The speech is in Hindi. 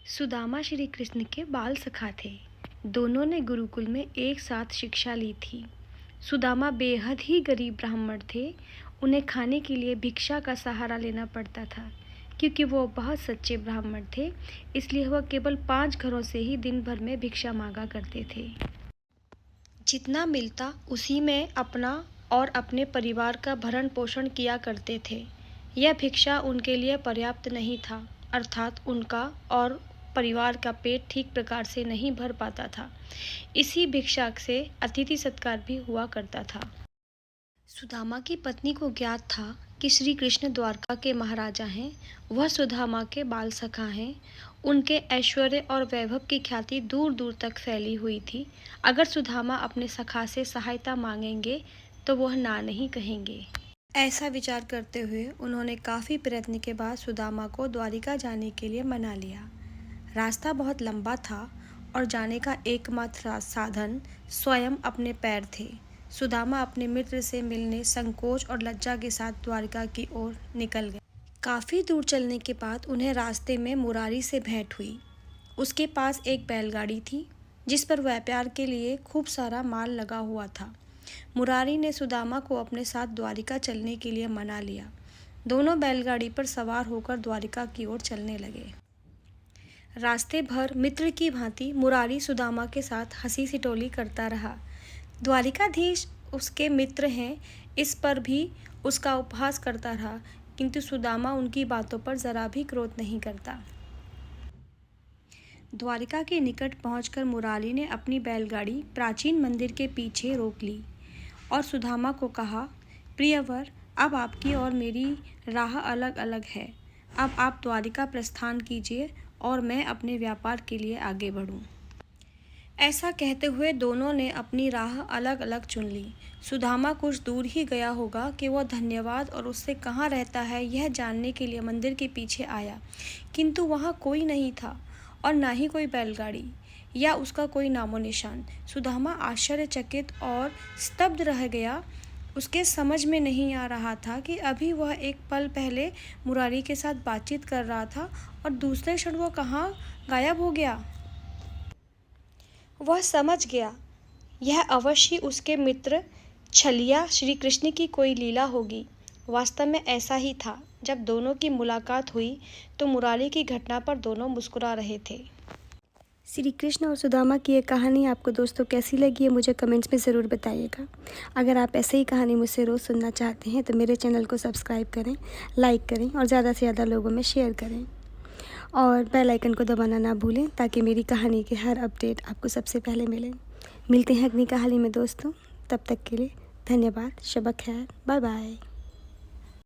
सुदामा श्री कृष्ण के बाल सखा थे। दोनों ने गुरुकुल में एक साथ शिक्षा ली थी। सुदामा बेहद ही गरीब ब्राह्मण थे। उन्हें खाने के लिए भिक्षा का सहारा लेना पड़ता था। क्योंकि वो बहुत सच्चे ब्राह्मण थे, इसलिए वह केवल 5 घरों से ही दिन भर में भिक्षा मांगा करते थे। जितना मिलता उसी में अपना और अपने परिवार का भरण पोषण किया करते थे। यह भिक्षा उनके लिए पर्याप्त नहीं था, अर्थात उनका और परिवार का पेट ठीक प्रकार से नहीं भर पाता था। इसी भिक्षा से अतिथि सत्कार भी हुआ करता था। सुदामा की पत्नी को ज्ञात था कि श्री कृष्ण द्वारका के महाराजा हैं। वह सुदामा के बाल सखा हैं। उनके ऐश्वर्य और वैभव की ख्याति दूर दूर तक फैली हुई थी। अगर सुदामा अपने सखा से सहायता मांगेंगे तो वह ना नहीं कहेंगे। ऐसा विचार करते हुए उन्होंने काफ़ी प्रयत्न के बाद सुदामा को द्वारिका जाने के लिए मना लिया। रास्ता बहुत लंबा था और जाने का एकमात्र साधन स्वयं अपने पैर थे। सुदामा अपने मित्र से मिलने संकोच और लज्जा के साथ द्वारिका की ओर निकल गए। काफ़ी दूर चलने के बाद उन्हें रास्ते में मुरारी से भेंट हुई। उसके पास एक बैलगाड़ी थी जिस पर व्यापार के लिए खूब सारा माल लगा हुआ था। मुरारी ने सुदामा को अपने साथ द्वारिका चलने के लिए मना लिया। दोनों बैलगाड़ी पर सवार होकर द्वारिका की ओर चलने लगे। रास्ते भर मित्र की भांति मुरारी सुदामा के साथ हंसी ठिठोली करता रहा। द्वारिकाधीश उसके मित्र हैं, इस पर भी उसका उपहास करता रहा, किंतु सुदामा उनकी बातों पर जरा भी क्रोध नहीं करता। द्वारिका के निकट पहुंचकर मुरारी ने अपनी बैलगाड़ी प्राचीन मंदिर के पीछे रोक ली और सुदामा को कहा, प्रियवर, अब आपकी और मेरी राह अलग अलग है। अब आप द्वारिका प्रस्थान कीजिए और मैं अपने व्यापार के लिए आगे बढ़ूं। ऐसा कहते हुए दोनों ने अपनी राह अलग अलग चुन ली। सुदामा कुछ दूर ही गया होगा कि वह धन्यवाद और उससे कहाँ रहता है यह जानने के लिए मंदिर के पीछे आया, किंतु वहाँ कोई नहीं था और ना ही कोई बैलगाड़ी या उसका कोई नामो निशान। सुदामा आश्चर्यचकित और स्तब्ध रह गया। उसके समझ में नहीं आ रहा था कि अभी वह एक पल पहले मुरारी के साथ बातचीत कर रहा था और दूसरे क्षण वह कहाँ गायब हो गया। वह समझ गया यह अवश्य उसके मित्र छलिया श्री कृष्ण की कोई लीला होगी। वास्तव में ऐसा ही था। जब दोनों की मुलाकात हुई तो मुरारी की घटना पर दोनों मुस्कुरा रहे थे। श्री कृष्ण और सुदामा की ये कहानी आपको दोस्तों कैसी लगी है मुझे कमेंट्स में ज़रूर बताइएगा। अगर आप ऐसे ही कहानी मुझसे रोज़ सुनना चाहते हैं तो मेरे चैनल को सब्सक्राइब करें, लाइक करें और ज़्यादा से ज़्यादा लोगों में शेयर करें और बेल आइकन को दबाना ना भूलें ताकि मेरी कहानी के हर अपडेट आपको सबसे पहले मिले। मिलते हैं अगली कहानी में दोस्तों, तब तक के लिए धन्यवाद। शब खैर, बाय बाय।